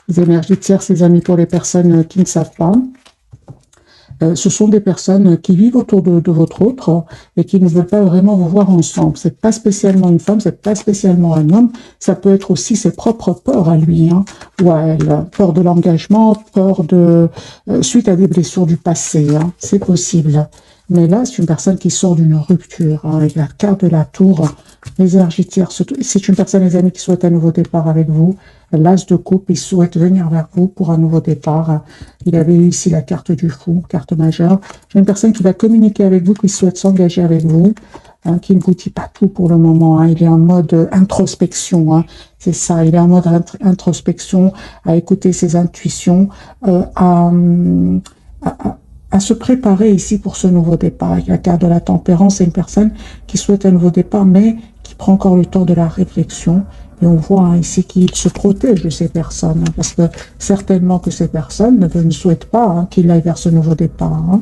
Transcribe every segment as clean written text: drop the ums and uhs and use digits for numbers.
Les énergies tierces, les amis, pour les personnes qui ne savent pas. Ce sont des personnes qui vivent autour de votre autre et qui ne veulent pas vraiment vous voir ensemble. C'est pas spécialement une femme, c'est pas spécialement un homme. Ça peut être aussi ses propres peurs à lui, hein, ou à elle. Peur de l'engagement, peur de suite à des blessures du passé. Hein, c'est possible. Mais là, c'est une personne qui sort d'une rupture, hein, avec la carte de la tour, les énergies tierces. C'est une personne, les amis, qui souhaite un nouveau départ avec vous. L'as de coupe, il souhaite venir vers vous pour un nouveau départ. Il avait eu ici la carte du fou, carte majeure. J'ai une personne qui va communiquer avec vous, qui souhaite s'engager avec vous, hein, qui ne vous dit pas tout pour le moment. Hein. Il est en mode introspection. Hein. C'est ça, il est en mode introspection, à écouter ses intuitions, à se préparer ici pour ce nouveau départ. Avec la carte de la tempérance, c'est une personne qui souhaite un nouveau départ, mais qui prend encore le temps de la réflexion. Et on voit hein, ici qu'il se protège de ces personnes, hein, parce que certainement que ces personnes ne souhaitent pas hein, qu'il aille vers ce nouveau départ. Hein.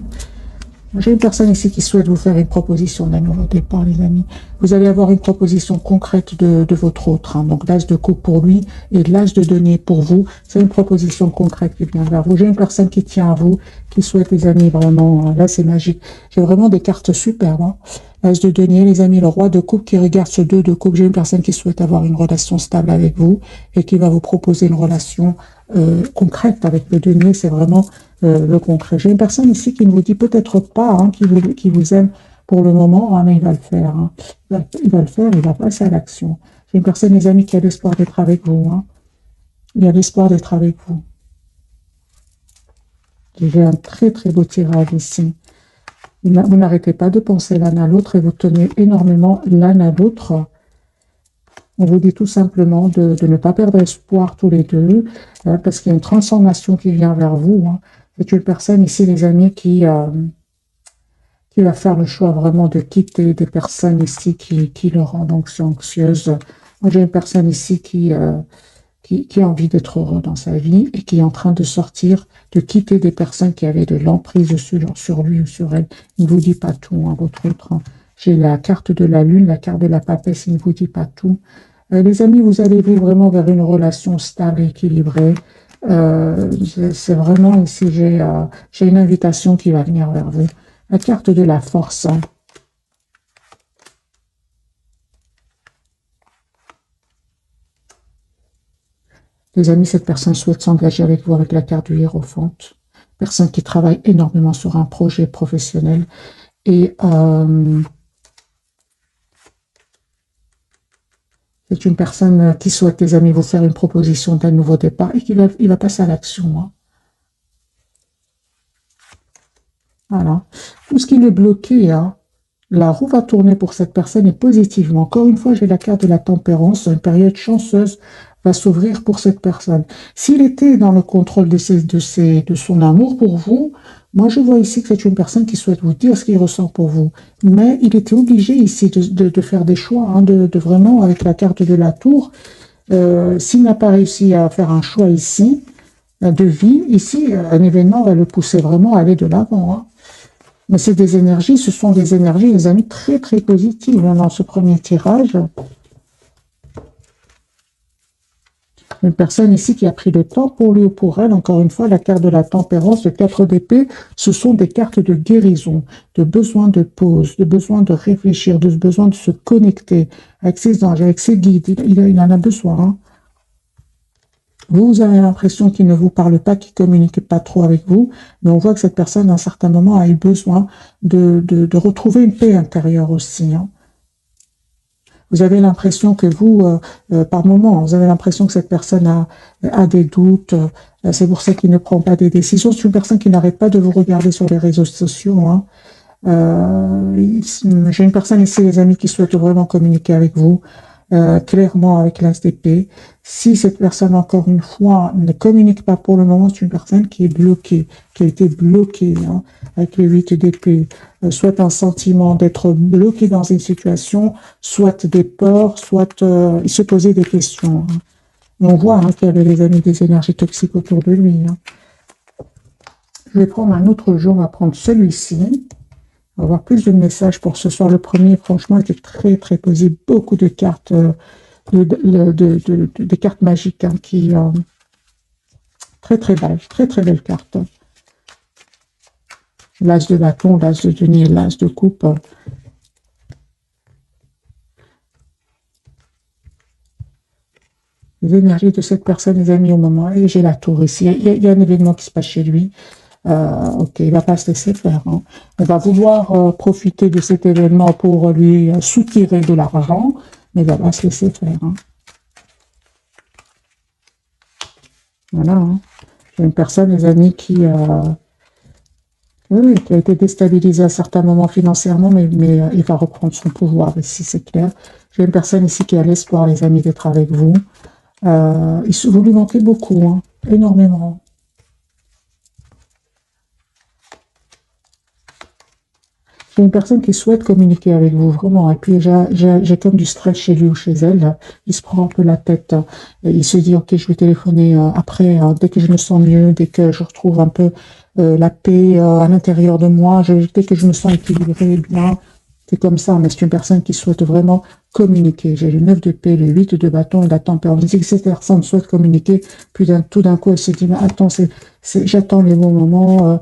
J'ai une personne ici qui souhaite vous faire une proposition d'un nouveau départ, les amis. Vous allez avoir une proposition concrète de votre autre. Hein. Donc, l'as de coupe pour lui et l'as de denier pour vous. C'est une proposition concrète qui vient vers vous. J'ai une personne qui tient à vous, qui souhaite, les amis, vraiment, là, c'est magique. J'ai vraiment des cartes superbes. Hein. L'as de denier, les amis, le roi de coupe qui regarde ce 2 de coupe. J'ai une personne qui souhaite avoir une relation stable avec vous et qui va vous proposer une relation concrète avec le denier. C'est vraiment le concret. J'ai une personne ici qui ne vous dit peut-être pas hein, qui vous aime pour le moment, hein, mais il va le faire. Hein. Il va le faire, il va passer à l'action. J'ai une personne, les amis, qui a l'espoir d'être avec vous. Hein. Il a l'espoir d'être avec vous. J'ai un très très beau tirage ici. Vous n'arrêtez pas de penser l'un à l'autre et vous tenez énormément l'un à l'autre. On vous dit tout simplement de ne pas perdre espoir tous les deux, parce qu'il y a une transformation qui vient vers vous. Hein. C'est une personne ici, les amis, qui va faire le choix vraiment de quitter des personnes ici qui le rendent anxieuse. Moi, j'ai une personne ici qui a envie d'être heureux dans sa vie et qui est en train de sortir, de quitter des personnes qui avaient de l'emprise sur lui ou sur elle. Il ne vous dit pas tout, hein, votre autre. Hein. J'ai la carte de la lune, la carte de la papesse, il ne vous dit pas tout. Les amis, vous allez vraiment vers une relation stable et équilibrée. C'est vraiment ici, j'ai une invitation qui va venir vers vous. La carte de la force. Hein. Les amis, cette personne souhaite s'engager avec vous avec la carte du hiérophant. Personne qui travaille énormément sur un projet professionnel. Et c'est une personne qui souhaite, les amis, vous faire une proposition d'un nouveau départ et il va passer à l'action. Hein. Voilà. Tout ce qui est bloqué, hein, la roue va tourner pour cette personne et positivement. Encore une fois, j'ai la carte de la tempérance. Une période chanceuse va s'ouvrir pour cette personne. S'il était dans le contrôle de son amour pour vous, moi je vois ici que c'est une personne qui souhaite vous dire ce qu'il ressent pour vous. Mais il était obligé ici de faire des choix, hein, de vraiment, avec la carte de la tour, s'il n'a pas réussi à faire un choix ici, de vie, ici, un événement va le pousser vraiment à aller de l'avant. Hein. Mais c'est des énergies, ce sont des énergies, les amis, très très positives hein, dans ce premier tirage. Une personne ici qui a pris le temps pour lui ou pour elle, encore une fois, la carte de la tempérance, le 4 d'épée, ce sont des cartes de guérison, de besoin de pause, de besoin de réfléchir, de besoin de se connecter avec ses anges, avec ses guides. Il en a besoin. Hein. Vous avez l'impression qu'il ne vous parle pas, qu'il ne communique pas trop avec vous, mais on voit que cette personne, à un certain moment, a eu besoin de retrouver une paix intérieure aussi. Hein. Vous avez l'impression que vous, par moment, vous avez l'impression que cette personne a des doutes, c'est pour ça qu'il ne prend pas des décisions. C'est une personne qui n'arrête pas de vous regarder sur les réseaux sociaux. Hein. J'ai une personne ici, les amis, qui souhaite vraiment communiquer avec vous. Clairement avec l'as d'épée. Si cette personne, encore une fois, ne communique pas pour le moment, c'est une personne qui est bloquée, qui a été bloquée hein, avec le 8 d'épée. Soit un sentiment d'être bloqué dans une situation, soit des peurs, soit il se posait des questions. Hein. On voit hein, qu'il y avait les amis des énergies toxiques autour de lui. Hein. Je vais prendre un autre jour, on va prendre celui-ci. On va avoir plus de messages pour ce soir. Le premier, franchement, était très, très posé. Beaucoup de cartes, des cartes magiques hein, Très, très belle carte. L'as de bâton, l'as de denier, l'as de coupe. Les énergies de cette personne, les amis, au moment, et j'ai la tour ici. Il y a un événement qui se passe chez lui. Ok, il va pas se laisser faire. Hein. On va vouloir profiter de cet événement pour lui soutirer de l'argent, mais il va pas se laisser faire. Hein. Voilà. Hein. J'ai une personne, les amis, oui, qui a été déstabilisée à certains moments financièrement, mais il va reprendre son pouvoir ici, c'est clair. J'ai une personne ici qui a l'espoir, les amis, d'être avec vous. Vous lui manquez beaucoup, hein, énormément. J'ai une personne qui souhaite communiquer avec vous, vraiment. Et puis, j'ai comme du stress chez lui ou chez elle. Il se prend un peu la tête. Et il se dit, OK, je vais téléphoner après, dès que je me sens mieux, dès que je retrouve un peu la paix à l'intérieur de moi, dès que je me sens équilibré, bien. C'est comme ça, mais c'est une personne qui souhaite vraiment communiquer. J'ai le 9 de paix, le 8 de bâton et la tempérance. Je dis que cette personne souhaite communiquer, puis tout d'un coup, elle se dit, mais attends, j'attends les bons moments,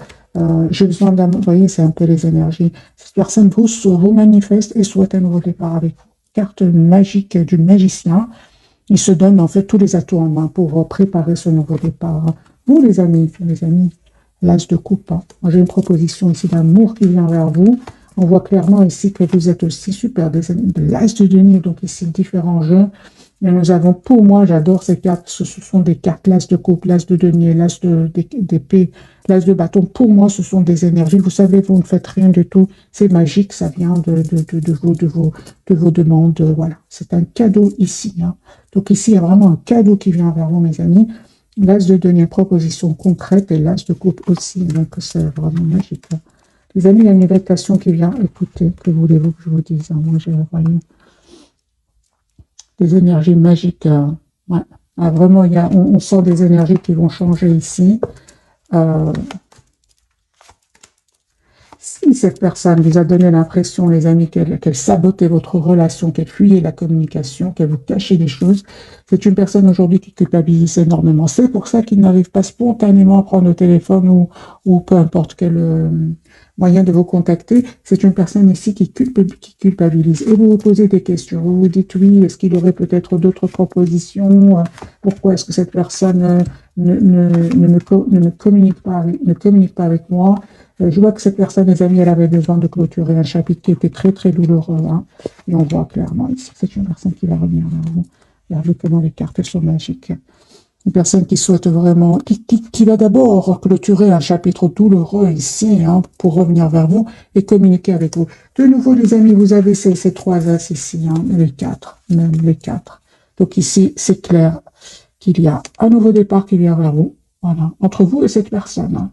j'ai besoin d'un... Vous voyez, c'est un peu les énergies. Cette personne vous manifeste et souhaite un nouveau départ avec vous. Carte magique du magicien. Il se donne en fait tous les atouts en main pour préparer ce nouveau départ. Vous, les amis, l'as de coupe. Hein. J'ai une proposition ici d'amour qui vient vers vous. On voit clairement ici que vous êtes aussi super de l'as de denier, donc ici différents jeux. Et nous avons, pour moi, j'adore ces cartes, ce sont des cartes, l'as de coupe, l'as de denier, l'as d'épée, l'as de bâton. Pour moi, ce sont des énergies. Vous savez, vous ne faites rien du tout. C'est magique, ça vient de vos demandes. Voilà, c'est un cadeau ici. Hein. Donc ici, il y a vraiment un cadeau qui vient vers vous, mes amis. L'as de denier, proposition concrète, et l'as de coupe aussi. Donc c'est vraiment magique. Hein. Les amis, il y a une invitation qui vient. Écoutez, que voulez-vous que je vous dise? Moi, j'ai des énergies magiques. Ouais. Vraiment, on sent des énergies qui vont changer ici. Si cette personne vous a donné l'impression, les amis, qu'elle sabotait votre relation, qu'elle fuyait la communication, qu'elle vous cachait des choses, c'est une personne aujourd'hui qui culpabilise énormément. C'est pour ça qu'il n'arrive pas spontanément à prendre le téléphone ou peu importe quel moyen de vous contacter. C'est une personne ici qui culpabilise. Et vous vous posez des questions. Vous vous dites, oui, est-ce qu'il y aurait peut-être d'autres propositions? Pourquoi est-ce que cette personne ne communique pas avec moi? Je vois que cette personne, les amis, elle avait besoin de clôturer un chapitre qui était très, très douloureux. Hein, et on voit clairement ici, c'est une personne qui va revenir vers vous. Regardez comment les cartes sont magiques. Une personne qui souhaite vraiment, qui va d'abord clôturer un chapitre douloureux ici, hein, pour revenir vers vous et communiquer avec vous. De nouveau, les amis, vous avez ces trois as ici, hein, les quatre, même les quatre. Donc ici, c'est clair qu'il y a un nouveau départ qui vient vers vous. Voilà, entre vous et cette personne. Hein.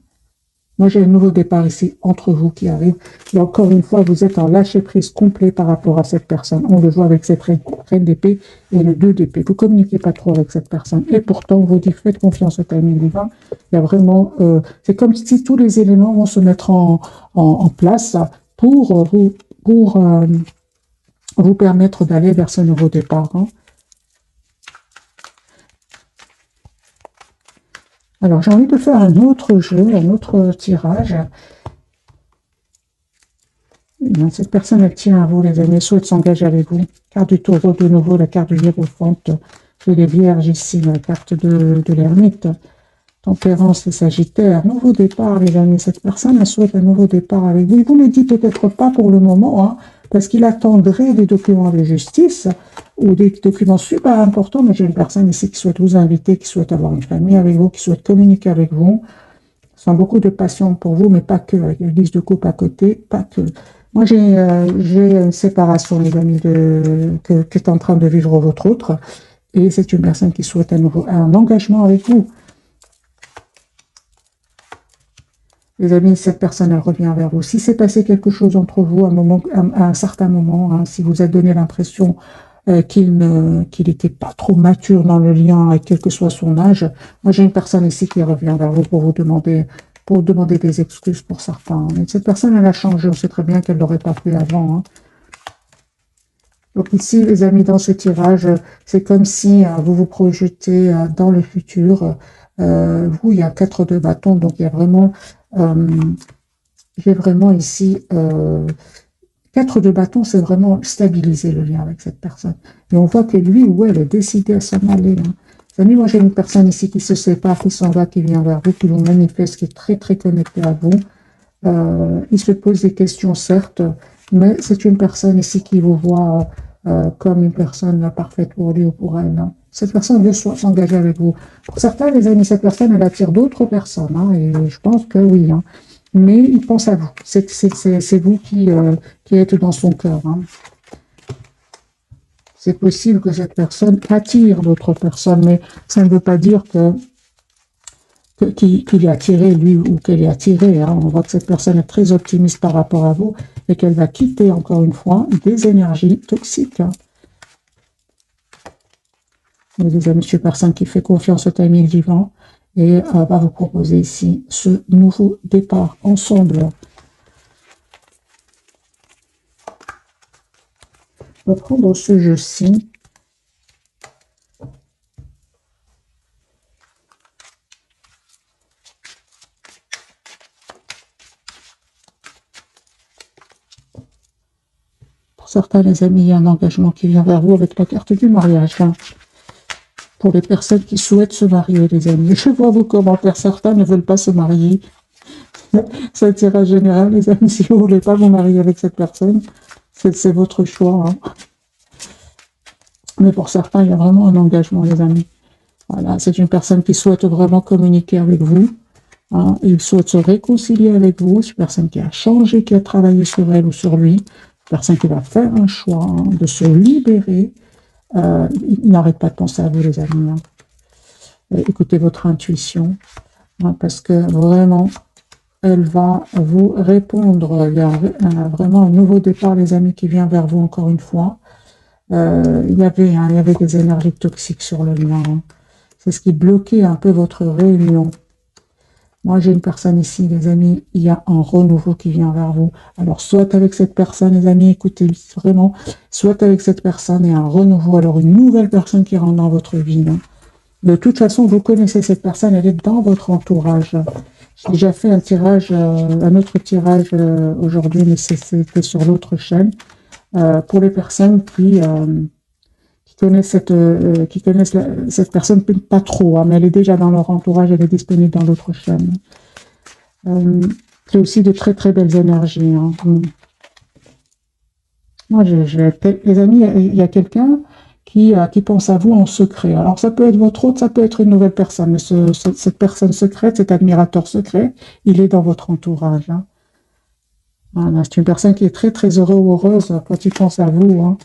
Moi, j'ai un nouveau départ ici entre vous qui arrive. Et encore une fois, vous êtes en lâcher-prise complet par rapport à cette personne. On le voit avec cette reine d'épée et le 2 d'épée. Vous communiquez pas trop avec cette personne. Et pourtant, on vous dit, faites confiance au timing divin. Il y a vraiment... c'est comme si tous les éléments vont se mettre en place pour vous permettre d'aller vers ce nouveau départ. Hein. Alors, j'ai envie de faire un autre jeu, un autre tirage. Bien, cette personne, elle tient à vous, les amis, souhaite s'engager avec vous. Carte du taureau, de nouveau, la carte du hiérophante. J'ai les vierges ici, la carte de l'ermite. Tempérance et Sagittaire. Nouveau départ, les amis. Cette personne, elle souhaite un nouveau départ avec vous. Il vous le dit peut-être pas pour le moment, hein, parce qu'il attendrait des documents de justice ou des documents super importants, mais j'ai une personne ici qui souhaite vous inviter, qui souhaite avoir une famille avec vous, qui souhaite communiquer avec vous, sans beaucoup de passion pour vous, mais pas que, avec une liste de coupe à côté, pas que. Moi, j'ai une séparation, les amis, qui est en train de vivre votre autre, et c'est une personne qui souhaite un engagement avec vous. Les amis, cette personne, elle revient vers vous. Si c'est passé quelque chose entre vous à un certain moment, hein, si vous avez donné l'impression qu'il n'était pas trop mature dans le lien, et quel que soit son âge, moi j'ai une personne ici qui revient vers vous pour demander des excuses pour certains. Mais cette personne, elle a changé. On sait très bien qu'elle n'aurait pas pu avant. Hein. Donc ici, les amis, dans ce tirage, c'est comme si vous vous projetez dans le futur. Vous, il y a 4 de bâton, donc il y a vraiment, euh, j'ai vraiment ici 4 de bâton, c'est vraiment stabiliser le lien avec cette personne. Et on voit que lui ou elle est décidé à s'en aller. Hein. Vous savez, moi, j'ai une personne ici qui se sépare, qui s'en va, qui vient vers vous, qui vous manifeste, qui est très, très connecté à vous. Il se pose des questions, certes, mais c'est une personne ici qui vous voit comme une personne parfaite pour lui ou pour elle. Hein. Cette personne veut s'engager avec vous. Pour certains, les amis, cette personne, elle attire d'autres personnes. Hein, et je pense que oui. Hein. Mais il pense à vous. C'est vous qui êtes dans son cœur. Hein. C'est possible que cette personne attire d'autres personnes, mais ça ne veut pas dire qu'il est attiré, lui, ou qu'elle est attirée. Hein. On voit que cette personne est très optimiste par rapport à vous et qu'elle va quitter, encore une fois, des énergies toxiques. Hein. Vous avez une personne qui fait confiance au timing divin et va vous proposer ici ce nouveau départ ensemble. On va prendre ce jeu-ci. Pour certains, les amis, il y a un engagement qui vient vers vous avec la carte du mariage. Hein. Pour les personnes qui souhaitent se marier, les amis. Je vois vos commentaires. Certains ne veulent pas se marier. C'est un tirage général, les amis. Si vous ne voulez pas vous marier avec cette personne, c'est votre choix. Hein. Mais pour certains, il y a vraiment un engagement, les amis. Voilà, c'est une personne qui souhaite vraiment communiquer avec vous. Hein. Il souhaite se réconcilier avec vous. C'est une personne qui a changé, qui a travaillé sur elle ou sur lui. Une personne qui va faire un choix de se libérer. Il n'arrête pas de penser à vous, les amis. Hein. Écoutez votre intuition. Hein, parce que vraiment, elle va vous répondre. Il y a vraiment un nouveau départ, les amis, qui vient vers vous encore une fois. Il y avait des énergies toxiques sur le lien. Hein. C'est ce qui bloquait un peu votre réunion. Moi, j'ai une personne ici, les amis, il y a un renouveau qui vient vers vous. Alors, soit avec cette personne, les amis, écoutez vraiment, soit avec cette personne et un renouveau, alors une nouvelle personne qui rentre dans votre vie. Hein. De toute façon, vous connaissez cette personne, elle est dans votre entourage. J'ai déjà fait un tirage, un autre tirage aujourd'hui, mais c'était sur l'autre chaîne. Pour les personnes qui connaissent cette personne, pas trop, hein, mais elle est déjà dans leur entourage, elle est disponible dans l'autre chaîne. C'est aussi de très très belles énergies. Hein. Moi, les amis, il y a quelqu'un qui pense à vous en secret. Alors, ça peut être votre hôte, ça peut être une nouvelle personne, mais cette personne secrète, cet admirateur secret, il est dans votre entourage. Hein. Voilà, c'est une personne qui est très très heureuse ou heureuse quand il pense à vous. Hein.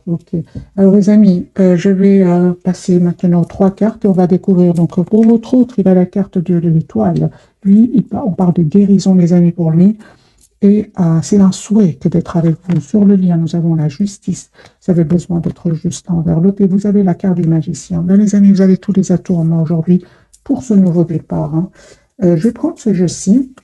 Ok. Alors les amis, je vais passer maintenant aux 3 cartes et on va découvrir. Donc pour votre autre, il a la carte de l'étoile. Lui, on parle de guérison, les amis, pour lui. Et c'est un souhait que d'être avec vous. Sur le lien, nous avons la justice. Vous avez besoin d'être juste envers l'autre. Et vous avez la carte du magicien. Bien, les amis, vous avez tous les atouts en main aujourd'hui pour ce nouveau départ. Hein. Je vais prendre ce jeu-ci.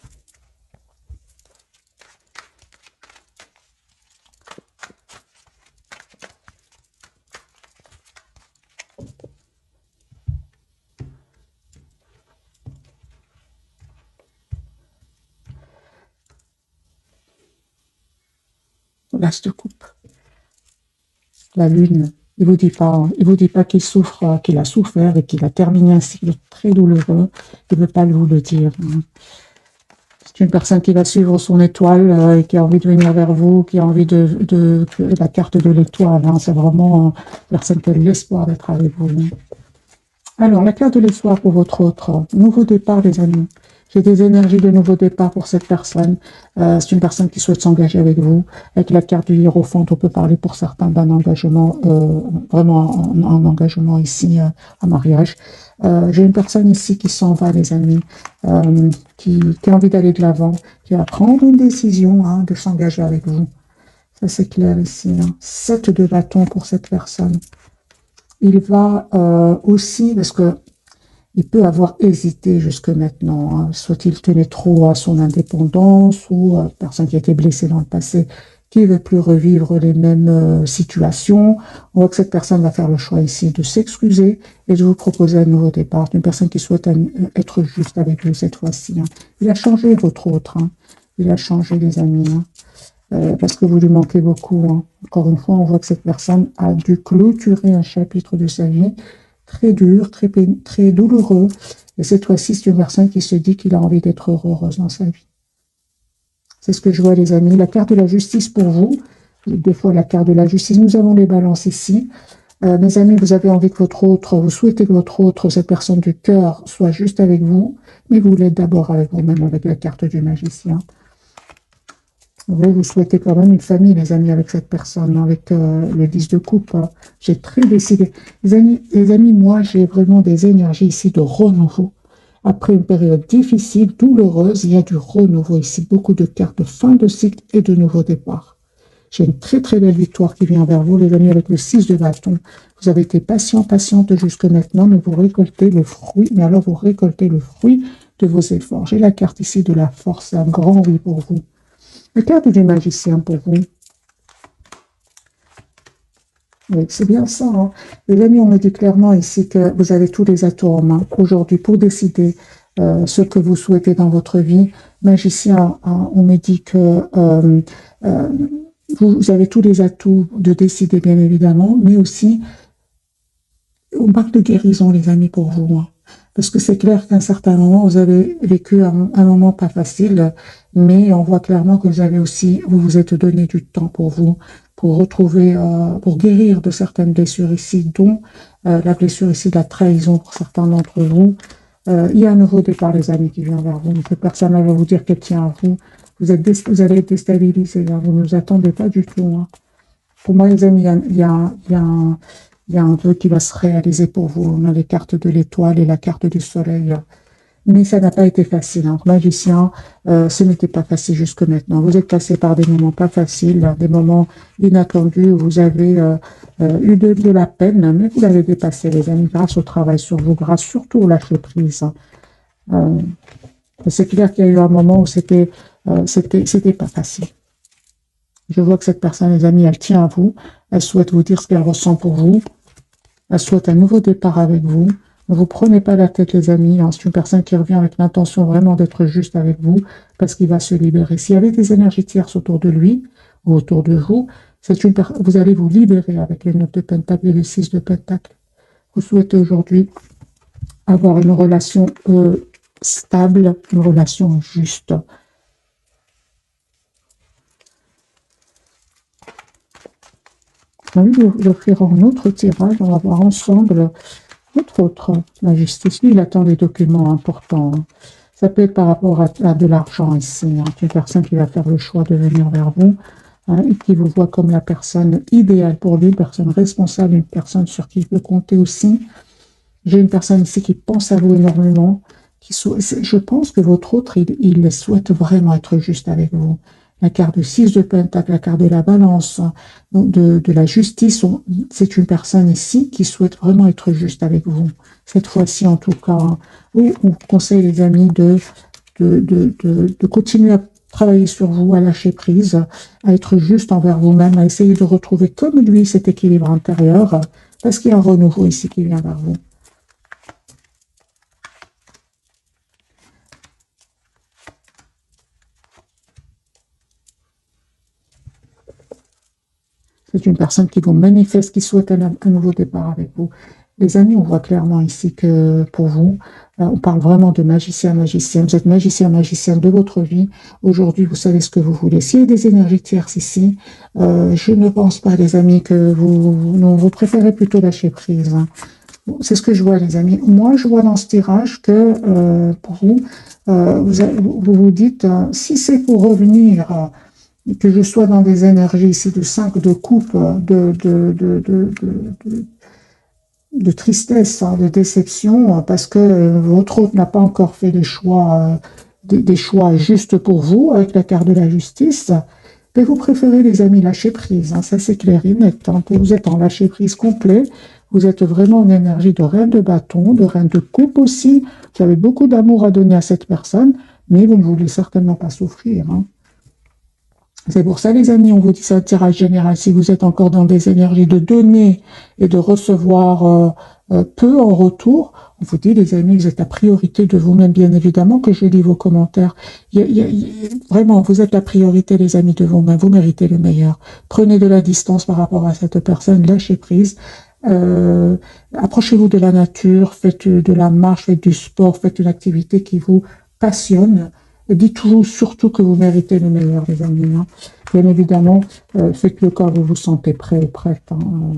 L'as de coupe. La lune. Il vous dit pas qu'il souffre, qu'il a souffert et qu'il a terminé un cycle très douloureux. Il ne veut pas vous le dire. C'est une personne qui va suivre son étoile et qui a envie de venir vers vous, qui a envie de la carte de l'étoile. Hein. C'est vraiment une personne qui a l'espoir d'être avec vous. Hein. Alors, la carte de l'espoir pour votre autre. Nouveau départ, les amis. J'ai des énergies de nouveau départ pour cette personne. C'est une personne qui souhaite s'engager avec vous. Avec la carte du hiérophante, on peut parler pour certains d'un engagement, vraiment un engagement ici, un mariage. J'ai une personne ici qui s'en va, les amis, qui a envie d'aller de l'avant, qui va prendre une décision hein, de s'engager avec vous. Ça, c'est clair ici. Hein. 7 de bâton pour cette personne. Il va aussi, parce que il peut avoir hésité jusque maintenant, hein. Soit il tenait trop à son indépendance, ou personne qui a été blessée dans le passé, qui ne veut plus revivre les mêmes situations. On voit que cette personne va faire le choix ici de s'excuser et de vous proposer un nouveau départ. Une personne qui souhaite être juste avec vous cette fois-ci. Hein. Il a changé votre autre. Hein. Il a changé, les amis. Hein. Parce que vous lui manquez beaucoup. Hein. Encore une fois, on voit que cette personne a dû clôturer un chapitre de sa vie très dur, très douloureux. Et cette fois-ci, c'est une personne qui se dit qu'il a envie d'être heureuse dans sa vie. C'est ce que je vois, les amis. La carte de la justice pour vous. Deux fois la carte de la justice. Nous avons les balances ici. Mes amis, vous avez envie que votre autre, vous souhaitez que votre autre, cette personne du cœur, soit juste avec vous, mais vous l'êtes d'abord avec vous-même, avec la carte du magicien. Vous souhaitez quand même une famille, les amis, avec cette personne, avec le 10 de coupe. Hein. J'ai très décidé. Les amis, moi, j'ai vraiment des énergies ici de renouveau. Après une période difficile, douloureuse, il y a du renouveau ici. Beaucoup de cartes de fin de cycle et de nouveau départ. J'ai une très très belle victoire qui vient vers vous, les amis, avec le 6 de bâton. Vous avez été patiente jusque maintenant, mais vous récoltez le fruit. Mais alors, vous récoltez le fruit de vos efforts. J'ai la carte ici de la force, un grand oui pour vous. La carte du magicien pour vous. Oui, c'est bien ça. Hein. Les amis, on me dit clairement ici que vous avez tous les atouts en main aujourd'hui pour décider ce que vous souhaitez dans votre vie. Magicien, hein, on me dit que vous avez tous les atouts de décider, bien évidemment, mais aussi on parle de guérison, les amis, pour vous. Hein. Parce que c'est clair qu'à un certain moment, vous avez vécu un moment pas facile, mais on voit clairement que vous vous êtes donné du temps pour vous, pour retrouver, pour guérir de certaines blessures ici, dont la blessure ici de la trahison pour certains d'entre vous. Il y a un nouveau départ, les amis, qui vient vers vous. Cette personne va vous dire qu'elle tient à vous. Vous allez être déstabilisés, hein. Vous ne nous attendez pas du tout. Hein. Pour moi, les amis, il y a un vœu qui va se réaliser pour vous. On a les cartes de l'étoile et la carte du soleil. Mais ça n'a pas été facile. Hein. Magicien, ce n'était pas facile jusque maintenant. Vous êtes passé par des moments pas faciles, des moments inattendus où vous avez eu de la peine, mais vous l'avez dépassé, les amis, grâce au travail sur vous, grâce surtout au lâcher prise. C'est clair qu'il y a eu un moment où c'était pas facile. Je vois que cette personne, les amis, elle tient à vous. Elle souhaite vous dire ce qu'elle ressent pour vous. Elle souhaite un nouveau départ avec vous. Ne vous prenez pas la tête, les amis. Hein. C'est une personne qui revient avec l'intention vraiment d'être juste avec vous parce qu'il va se libérer. S'il y avait des énergies tierces autour de lui ou autour de vous, vous allez vous libérer avec les 9 de Pentacle et les 6 de Pentacle. Vous souhaitez aujourd'hui avoir une relation stable, une relation juste. J'ai envie d'offrir un autre tirage. On va voir ensemble autre, la justice. Lui, il attend des documents importants. Hein. Ça peut être par rapport à de l'argent ici. Hein. C'est une personne qui va faire le choix de venir vers vous hein, et qui vous voit comme la personne idéale pour lui, une personne responsable, une personne sur qui il peut compter aussi. J'ai une personne ici qui pense à vous énormément. Je pense que votre autre, il souhaite vraiment être juste avec vous. La carte de 6 de Pentacle, la carte de la balance, donc de la justice. C'est une personne ici qui souhaite vraiment être juste avec vous. Cette fois-ci, en tout cas, on vous conseille, les amis, de continuer à travailler sur vous, à lâcher prise, à être juste envers vous-même, à essayer de retrouver comme lui cet équilibre intérieur, parce qu'il y a un renouveau ici qui vient vers vous. C'est une personne qui vous manifeste, qui souhaite un nouveau départ avec vous. Les amis, on voit clairement ici que pour vous, on parle vraiment de magicien. Vous êtes magicien de votre vie. Aujourd'hui, vous savez ce que vous voulez. S'il y a des énergies tierces ici, je ne pense pas, les amis, que vous préférez plutôt lâcher prise. Hein. C'est ce que je vois, les amis. Moi, je vois dans ce tirage que pour vous, vous dites, si c'est pour revenir... que je sois dans des énergies ici de 5 de coupe, de tristesse, hein, de déception, parce que votre autre n'a pas encore fait des choix justes pour vous, avec la carte de la justice, mais vous préférez, les amis, lâcher prise, hein, ça c'est clair et net, hein, vous êtes en lâcher prise complet, vous êtes vraiment en énergie de reine de bâton, de reine de coupe aussi, vous avez beaucoup d'amour à donner à cette personne, mais vous ne voulez certainement pas souffrir, hein. C'est pour ça, les amis, on vous dit ça, un tirage général. Si vous êtes encore dans des énergies de donner et de recevoir peu en retour, on vous dit, les amis, vous êtes la priorité de vous-même, bien évidemment, que je lis vos commentaires. Vraiment, vous êtes la priorité, les amis, de vous-même. Vous méritez le meilleur. Prenez de la distance par rapport à cette personne, lâchez prise. Euh, Approchez-vous de la nature, faites de la marche, faites du sport, faites une activité qui vous passionne. Et dites-vous surtout que vous méritez le meilleur, les amis, hein. Bien évidemment, faites-le quand vous vous sentez prêt ou prête, hein.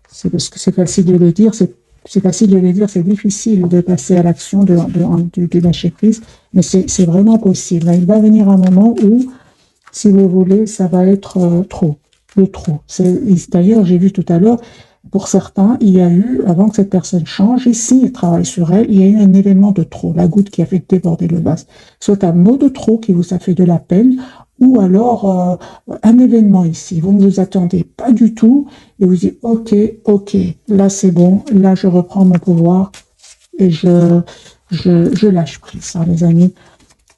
C'est parce que c'est facile de le dire, c'est facile de le dire, c'est difficile de passer à l'action, de lâcher prise, mais c'est vraiment possible. Il va venir un moment où, si vous voulez, ça va être trop, le trop. D'ailleurs, j'ai vu tout à l'heure, pour certains, il y a eu, avant que cette personne change, ici, il travaille sur elle, il y a eu un élément de trop, la goutte qui a fait déborder le vase. Soit un mot de trop qui vous a fait de la peine, ou alors un événement ici. Vous ne vous attendez pas du tout, et vous dites, ok, ok, là c'est bon, là je reprends mon pouvoir, et je lâche prise, hein, les amis.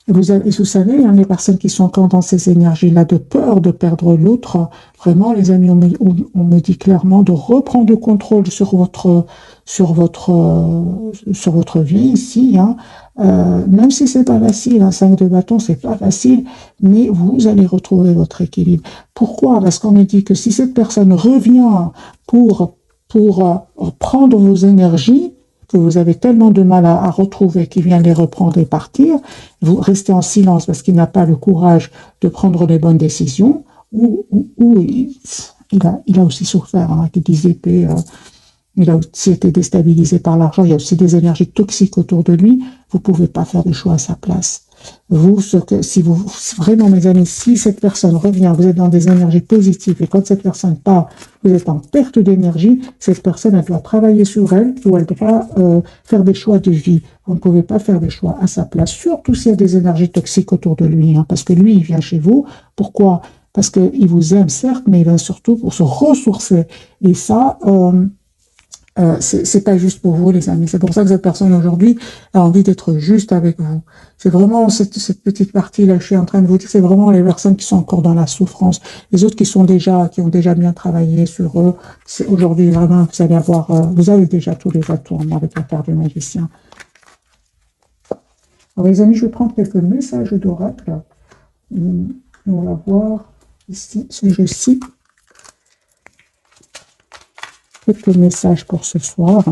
Vous savez, hein, les personnes qui sont encore dans ces énergies-là de peur de perdre l'autre, vraiment, les amis, on me dit clairement de reprendre le contrôle sur votre vie ici, hein. Même si c'est pas facile, hein, 5 de bâton, c'est pas facile, mais vous allez retrouver votre équilibre. Pourquoi? Parce qu'on me dit que si cette personne revient pour, pour prendre vos énergies, que vous avez tellement de mal à retrouver, qu'il vient les reprendre et partir, vous restez en silence parce qu'il n'a pas le courage de prendre les bonnes décisions, ou il a aussi souffert, hein, avec des épées, il a aussi été déstabilisé par l'argent, il y a aussi des énergies toxiques autour de lui, vous ne pouvez pas faire de choix à sa place. Vous, si vous, vraiment mes amis, si cette personne revient, vous êtes dans des énergies positives, et quand cette personne part, vous êtes en perte d'énergie, cette personne, elle doit travailler sur elle, ou elle doit faire des choix de vie. Vous ne pouvez pas faire des choix à sa place, surtout s'il y a des énergies toxiques autour de lui, hein, parce que lui, il vient chez vous. Pourquoi? Parce qu'il vous aime, certes, mais il vient surtout pour se ressourcer. Et ça, c'est pas juste pour vous, les amis. C'est pour ça que cette personne aujourd'hui a envie d'être juste avec vous. C'est vraiment cette petite partie-là, je suis en train de vous dire, c'est vraiment les personnes qui sont encore dans la souffrance. Les autres qui ont déjà bien travaillé sur eux. C'est aujourd'hui vraiment, vous allez avoir, vous avez déjà tous les atours avec la carte du magicien. Alors, les amis, je vais prendre quelques messages d'oracle. On va voir ici, si je cite quelques messages pour ce soir.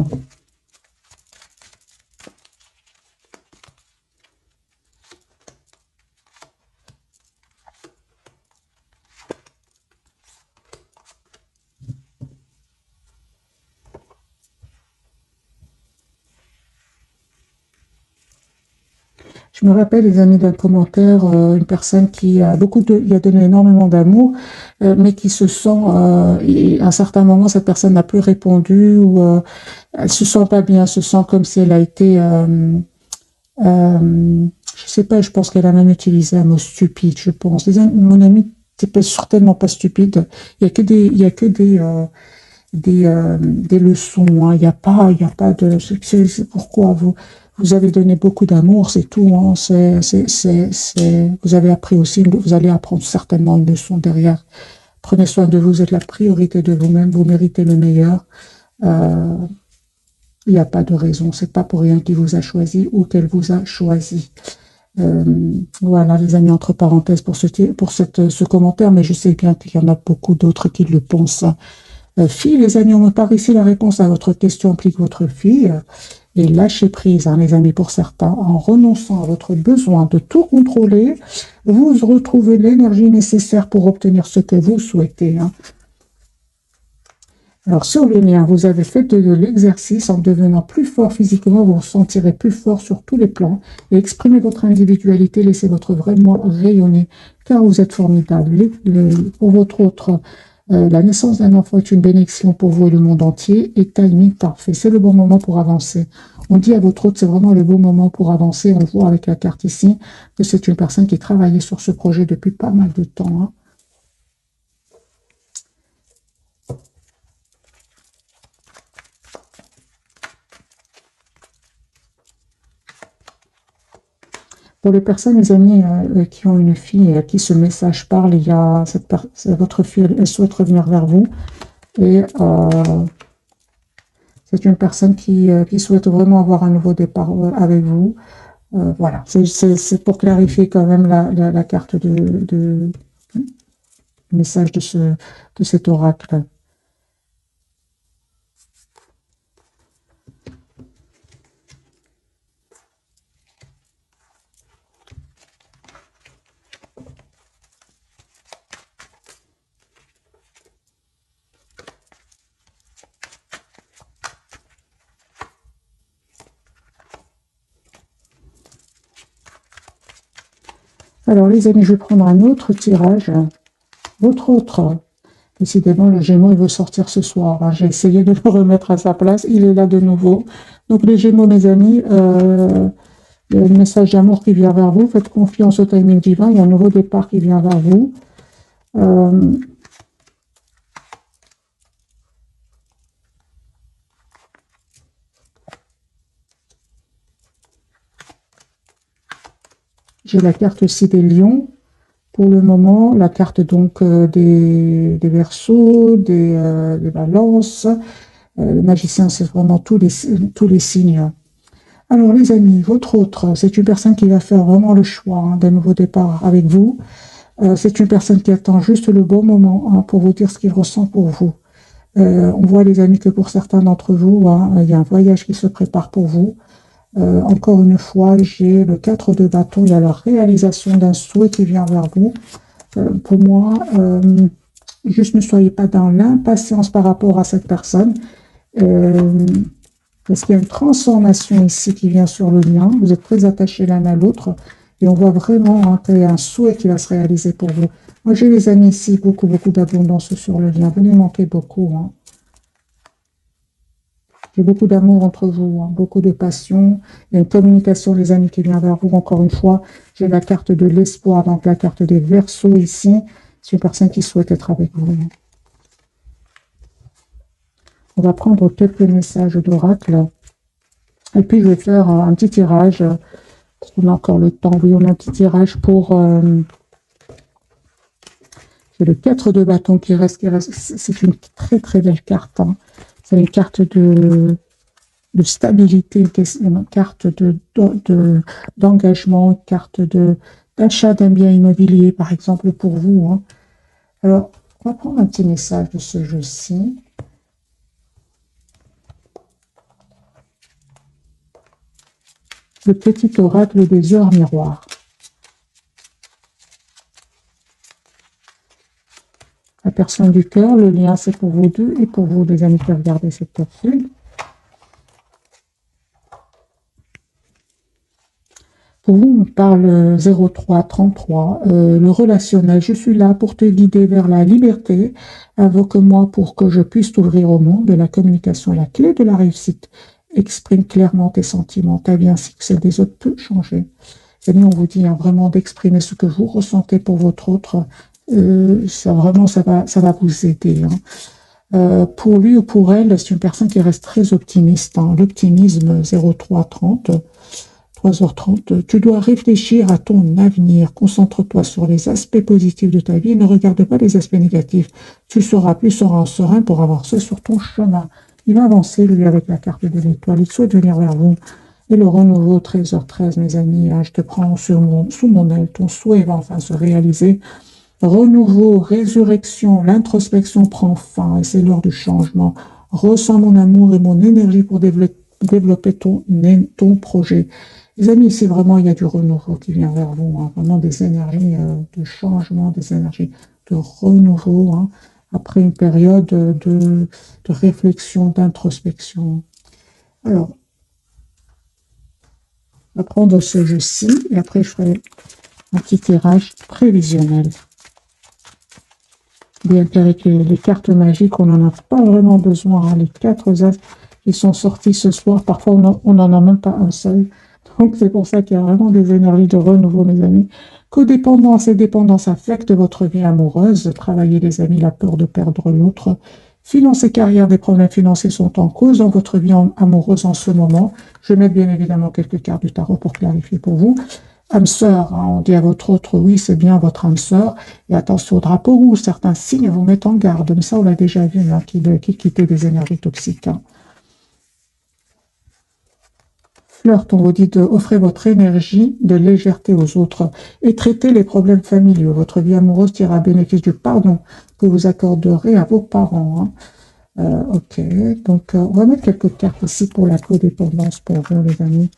Je me rappelle, les amis, d'un commentaire, une personne qui a il a donné énormément d'amour, mais qui se sent, et à un certain moment, cette personne n'a plus répondu, ou elle se sent pas bien, se sent comme si elle a été, je sais pas, je pense qu'elle a même utilisé un mot stupide, je pense. Mon ami, c'est certainement pas stupide. Il y a que des leçons, hein. Il y a pas de, c'est pourquoi vous avez donné beaucoup d'amour, c'est tout, hein. Vous avez appris aussi, vous allez apprendre certainement une leçon derrière. Prenez soin de vous, vous êtes la priorité de vous-même, vous méritez le meilleur. Euh, il n'y a pas de raison, c'est pas pour rien qu'il vous a choisi ou qu'elle vous a choisi. Euh, voilà, les amis, entre parenthèses ce commentaire, mais je sais bien qu'il y en a beaucoup d'autres qui le pensent. Fille, les amis, on me parle ici, la réponse à votre question implique votre fille. Et lâchez prise, hein, les amis, pour certains, en renonçant à votre besoin de tout contrôler, vous retrouvez l'énergie nécessaire pour obtenir ce que vous souhaitez, hein. Alors, sur le lien, vous avez fait de l'exercice en devenant plus fort physiquement, vous vous sentirez plus fort sur tous les plans et exprimez votre individualité, laissez votre vrai moi rayonner, car vous êtes formidable. Pour votre autre, la naissance d'un enfant est une bénédiction pour vous et le monde entier, et timing parfait. C'est le bon moment pour avancer. On dit à votre autre, c'est vraiment le bon moment pour avancer. On voit avec la carte ici que c'est une personne qui travaillait sur ce projet depuis pas mal de temps, hein. Pour les personnes, les amis, qui ont une fille à qui ce message parle, il y a votre fille, elle souhaite revenir vers vous. Et c'est une personne qui souhaite vraiment avoir un nouveau départ avec vous. Voilà, c'est pour clarifier quand même la carte de message de cet oracle. Alors les amis, je vais prendre un autre tirage. Votre autre. Décidément, le Gémeaux, il veut sortir ce soir. Hein. J'ai essayé de le remettre à sa place. Il est là de nouveau. Donc les Gémeaux, mes amis, il y a un message d'amour qui vient vers vous. Faites confiance au timing divin. Il y a un nouveau départ qui vient vers vous. J'ai la carte aussi des lions. Pour le moment, la carte donc des Verseaux, des Balances. Le magicien, c'est vraiment tous les signes. Alors les amis, votre autre, c'est une personne qui va faire vraiment le choix d'un nouveau départ avec vous. C'est une personne qui attend juste le bon moment pour vous dire ce qu'il ressent pour vous. On voit les amis que pour certains d'entre vous, il y a un voyage qui se prépare pour vous. Encore une fois, j'ai le 4 de bâton, il y a la réalisation d'un souhait qui vient vers vous. Pour moi, juste ne soyez pas dans l'impatience par rapport à cette personne. Parce qu'il y a une transformation ici qui vient sur le lien. Vous êtes très attachés l'un à l'autre. Et on voit vraiment qu'il y a un souhait qui va se réaliser pour vous. Moi, j'ai les amis ici, beaucoup d'abondance sur le lien. Vous lui manquez beaucoup. Hein. J'ai beaucoup d'amour entre vous, beaucoup de passion. Il y a une communication, les amis, qui vient vers vous. Encore une fois, j'ai la carte de l'espoir, donc la carte des Verseaux ici. C'est une personne qui souhaite être avec vous. On va prendre quelques messages d'oracle. Et puis, je vais faire un petit tirage. Parce qu'on a encore le temps. Oui, on a un petit tirage pour... c'est le 4 de bâton qui reste. C'est une très belle carte. Hein. C'est une carte de stabilité, une carte d'engagement, une carte d'achat d'un bien immobilier, par exemple, pour vous. Hein. Alors, on va prendre un petit message de ce jeu-ci. Le petit oracle des heures miroirs. La personne du cœur, le lien c'est pour vous deux et pour vous les amis qui regardez cette capsule. Pour vous, on parle 0333, le relationnel. Je suis là pour te guider vers la liberté. Invoque-moi pour que je puisse t'ouvrir au monde de la communication, la clé de la réussite. Exprime clairement tes sentiments. Ta vie ainsi que celle des autres peut changer. Et nous, on vous dit vraiment d'exprimer ce que vous ressentez pour votre autre. Ça va vous aider. Hein. Pour lui ou pour elle, c'est une personne qui reste très optimiste. Hein. L'optimisme 0330. 3h30, tu dois réfléchir à ton avenir. Concentre-toi sur les aspects positifs de ta vie. Ne regarde pas les aspects négatifs. Tu seras plus serein pour avancer sur ton chemin. Il va avancer, lui, avec la carte de l'étoile. Il souhaite venir vers vous. Et le renouveau, 13h13, mes amis, je te prends sous mon aile. Ton souhait va enfin se réaliser. Renouveau, résurrection, l'introspection prend fin et c'est l'heure du changement. Ressens mon amour et mon énergie pour développer ton projet. Les amis, c'est vraiment, il y a du renouveau qui vient vers vous, hein, vraiment des énergies de changement, des énergies de renouveau, hein, après une période de réflexion, d'introspection. Alors, on va prendre ce jeu-ci et après je ferai un petit tirage prévisionnel. Bien qu'avec les cartes magiques, on n'en a pas vraiment besoin. Hein, les 4 as qui sont sortis ce soir, parfois on n'en a même pas un seul. Donc, c'est pour ça qu'il y a vraiment des énergies de renouveau, mes amis. Codépendance et dépendance affectent votre vie amoureuse. Travaillez, les amis, la peur de perdre l'autre. Finances et carrière, des problèmes financiers sont en cause dans votre vie amoureuse en ce moment. Je mets bien évidemment quelques cartes du tarot pour clarifier pour vous. âme sœur, hein, on dit à votre autre, oui, c'est bien votre âme sœur, et attention au drapeau rouge, certains signes vous mettent en garde, mais ça on l'a déjà vu, hein, qui quittait des énergies toxiques. Hein. Flirt, on vous dit de offrir votre énergie de légèreté aux autres et traiter les problèmes familiaux. Votre vie amoureuse tire à bénéfice du pardon que vous accorderez à vos parents. Hein. Ok, donc on va mettre quelques cartes ici pour la codépendance pour vous, les amis.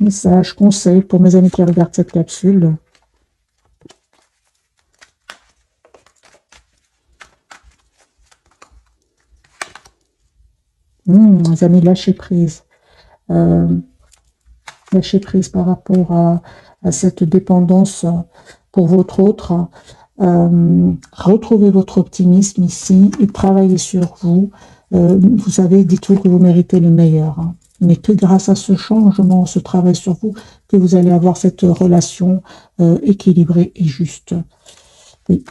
Message, conseil pour mes amis qui regardent cette capsule. Les amis, lâchez prise. Lâchez prise par rapport à cette dépendance pour votre autre. Retrouvez votre optimisme ici et travaillez sur vous. Vous savez, dites-vous que vous méritez le meilleur. Hein. Mais que grâce à ce changement, ce travail sur vous, que vous allez avoir cette relation équilibrée et juste. Oui.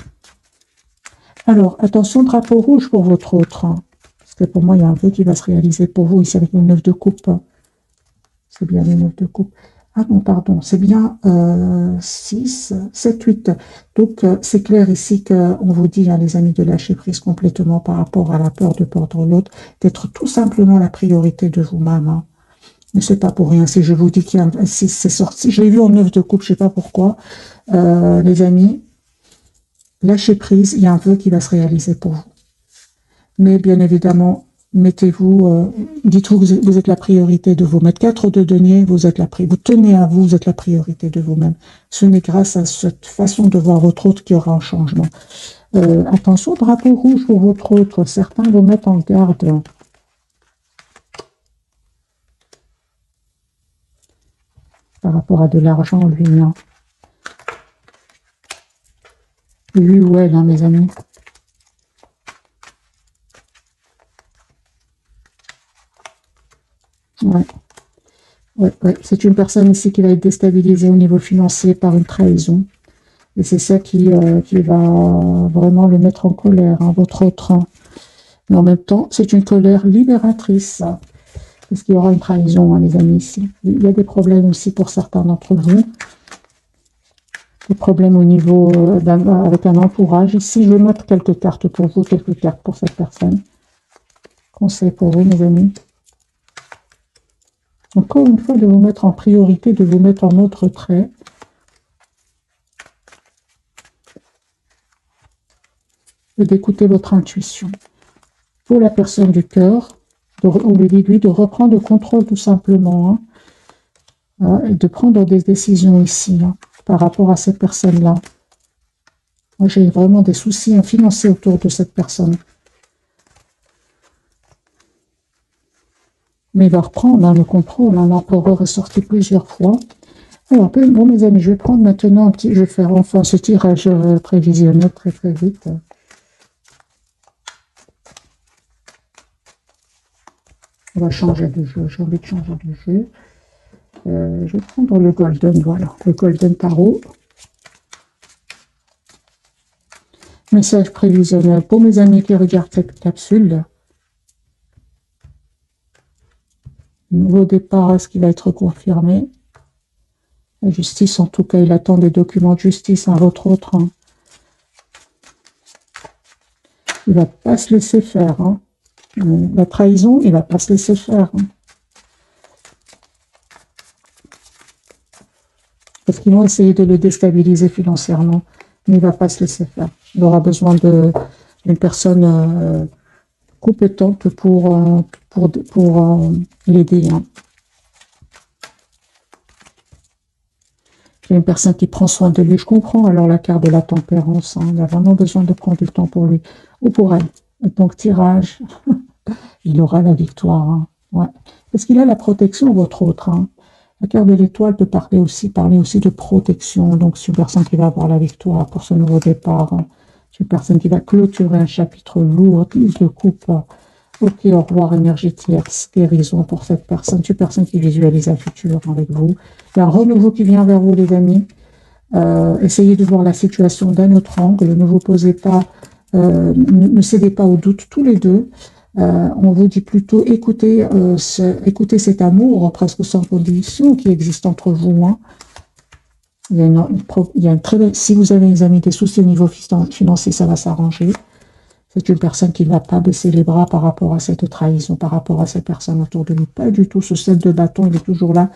Alors, attention, drapeau rouge pour votre autre. Hein. Parce que pour moi, il y a un vœu qui va se réaliser pour vous ici avec le 9 de coupe. C'est bien le 9 de coupe. Ah non, pardon, c'est bien 6, 7, 8. Donc, c'est clair ici qu'on vous dit, hein, les amis, de lâcher prise complètement par rapport à la peur de perdre l'autre, d'être tout simplement la priorité de vous-même. Hein. Mais c'est pas pour rien. Si je vous dis qu'il y a un 6, c'est sorti. Je l'ai vu en 9 de coupe, je sais pas pourquoi. Les amis, lâchez prise, il y a un vœu qui va se réaliser pour vous. Mais bien évidemment, mettez-vous, dites-vous que vous êtes la priorité de vous-même. 4 de denier, vous êtes vous tenez à vous, vous êtes la priorité de vous-même. Ce n'est grâce à cette façon de voir votre autre qu'il y aura un changement. Attention, drapeau rouge pour votre autre. Certains vous mettent en garde. Par rapport à de l'argent, lui, hein. Lui ou elle, hein, mes amis. Ouais. Ouais. C'est une personne ici qui va être déstabilisée au niveau financier par une trahison. Et c'est ça qui va vraiment le mettre en colère, hein, votre autre. Hein. Mais en même temps, c'est une colère libératrice. Parce qu'il y aura une trahison, hein, les amis, ici. Il y a des problèmes aussi pour certains d'entre vous. Des problèmes au niveau avec un entourage. Ici, je vais mettre quelques cartes pour vous, quelques cartes pour cette personne. Conseil pour vous, mes amis. Encore une fois, de vous mettre en priorité, de vous mettre en autre trait. Et d'écouter votre intuition. Pour la personne du cœur, on lui dit, lui, de reprendre le contrôle tout simplement. Hein, et de prendre des décisions ici, hein, par rapport à cette personne-là. Moi, j'ai vraiment des soucis financiers autour de cette personne. Mais il va reprendre, hein, le contrôle. Hein, l'empereur est sorti plusieurs fois. Alors, bon, mes amis, je vais prendre maintenant je vais faire enfin ce tirage prévisionnel très très vite. On va changer de jeu. J'ai envie de changer de jeu. Je vais prendre le Golden, voilà, le Golden Tarot. Message prévisionnel pour mes amis qui regardent cette capsule. Nouveau départ, est-ce qu'il va être confirmé? La justice, en tout cas, il attend des documents de justice, un votre autre. Hein. Il ne va pas se laisser faire. Hein. La trahison, il ne va pas se laisser faire. Hein. Parce qu'ils vont essayer de le déstabiliser financièrement, mais il ne va pas se laisser faire. Il aura besoin d'une personne compétente pour l'aider. Hein. Une personne qui prend soin de lui, je comprends alors la carte de la tempérance, hein, il a vraiment besoin de prendre du temps pour lui, ou pour elle. Donc tirage, il aura la victoire, hein. Ouais. Parce qu'il a la protection, votre autre. Hein. La carte de l'étoile peut parler aussi de protection, donc c'est une personne qui va avoir la victoire pour ce nouveau départ. Hein. C'est une personne qui va clôturer un chapitre lourd, de coupe. Ok, au revoir, énergie tierce, guérison pour cette personne. C'est une personne qui visualise un futur avec vous. Il y a un renouveau qui vient vers vous, les amis. Essayez de voir la situation d'un autre angle. Ne vous posez pas, ne cédez pas au doute tous les deux. On vous dit plutôt écoutez, écoutez cet amour presque sans condition qui existe entre vous. Hein. Il y a une très belle, si vous avez des amis, des soucis au niveau financier, ça va s'arranger. C'est une personne qui ne va pas baisser les bras par rapport à cette trahison, par rapport à cette personne autour de lui. Pas du tout. Ce 7 de bâton, il est toujours là.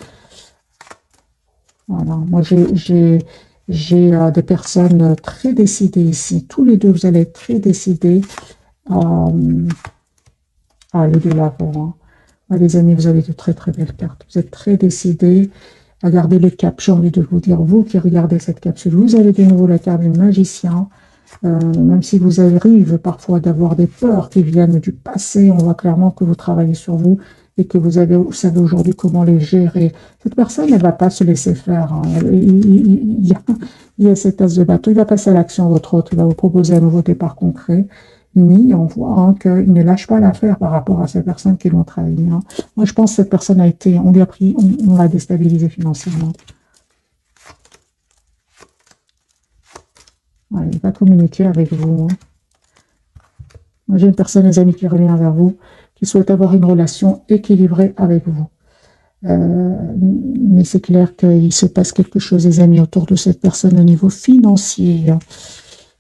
Voilà. Moi, j'ai des personnes très décidées ici. Tous les deux, vous allez être très décidés à aller de l'avant. Hein. Les amis, vous avez de très très belles cartes. Vous êtes très décidés à garder le cap. J'ai envie de vous dire, vous qui regardez cette capsule, vous avez de nouveau la carte du magicien. Même si vous arrivez parfois d'avoir des peurs qui viennent du passé, on voit clairement que vous travaillez sur vous et que vous savez aujourd'hui comment les gérer. Cette personne, elle ne va pas se laisser faire. Hein. Il y a cet as de bateau, il va passer à l'action, votre hôte, il va vous proposer un nouveau départ concret. Ni on voit hein, qu'il ne lâche pas l'affaire par rapport à ces personnes qui l'ont trahi. Hein. Moi, je pense que cette personne a été, on lui a pris, on l'a déstabilisé financièrement. Ouais, il va communiquer avec vous. Hein. Moi, j'ai une personne, les amis, qui revient vers vous, qui souhaite avoir une relation équilibrée avec vous. Mais c'est clair qu'il se passe quelque chose, les amis, autour de cette personne au niveau financier.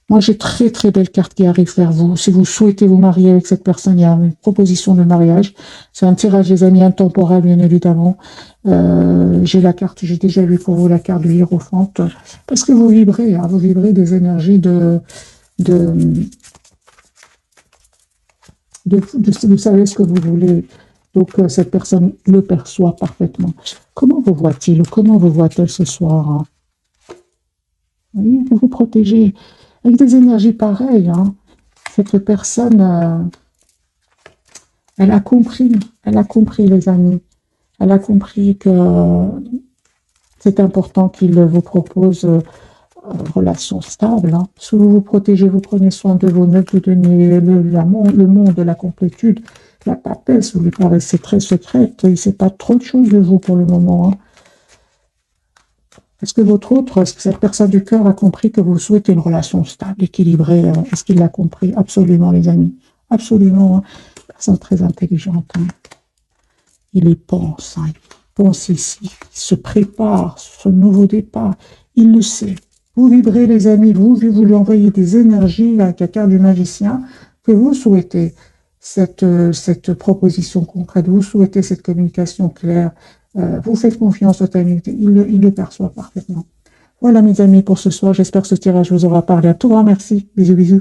Moi, j'ai très, très belles cartes qui arrivent vers vous. Si vous souhaitez vous marier avec cette personne, il y a une proposition de mariage. C'est un tirage, les amis, intemporel, bien évidemment. J'ai la carte, j'ai déjà vu pour vous la carte du Hiérophante. Parce que vous vibrez, hein, vous vibrez des énergies vous savez ce que vous voulez. Donc, cette personne le perçoit parfaitement. Comment vous voit-il ou comment vous voit-elle ce soir hein? Oui, vous vous protégez avec des énergies pareilles. Hein. Cette personne, elle a compris, les amis. Elle a compris que c'est important qu'il vous propose une relation stable. Hein. Si vous vous protégez, vous prenez soin de vos neuf de denier, le monde de la complétude, la papesse, vous lui paraissez très secrète. Il ne sait pas trop de choses de vous pour le moment. Hein. Est-ce que cette personne du cœur a compris que vous souhaitez une relation stable, équilibrée? Est-ce qu'il l'a compris? Absolument, les amis. Absolument. Hein. Personne très intelligente. Hein. Il y pense. Hein. Il pense ici. Il se prépare ce nouveau départ. Il le sait. Vous vibrez, les amis. Vous lui envoyez des énergies avec la carte du magicien que vous souhaitez cette proposition concrète. Vous souhaitez cette communication claire. Vous faites confiance au timing, il le perçoit parfaitement. Voilà mes amis pour ce soir, j'espère que ce tirage vous aura parlé. À tout grand merci, bisous bisous.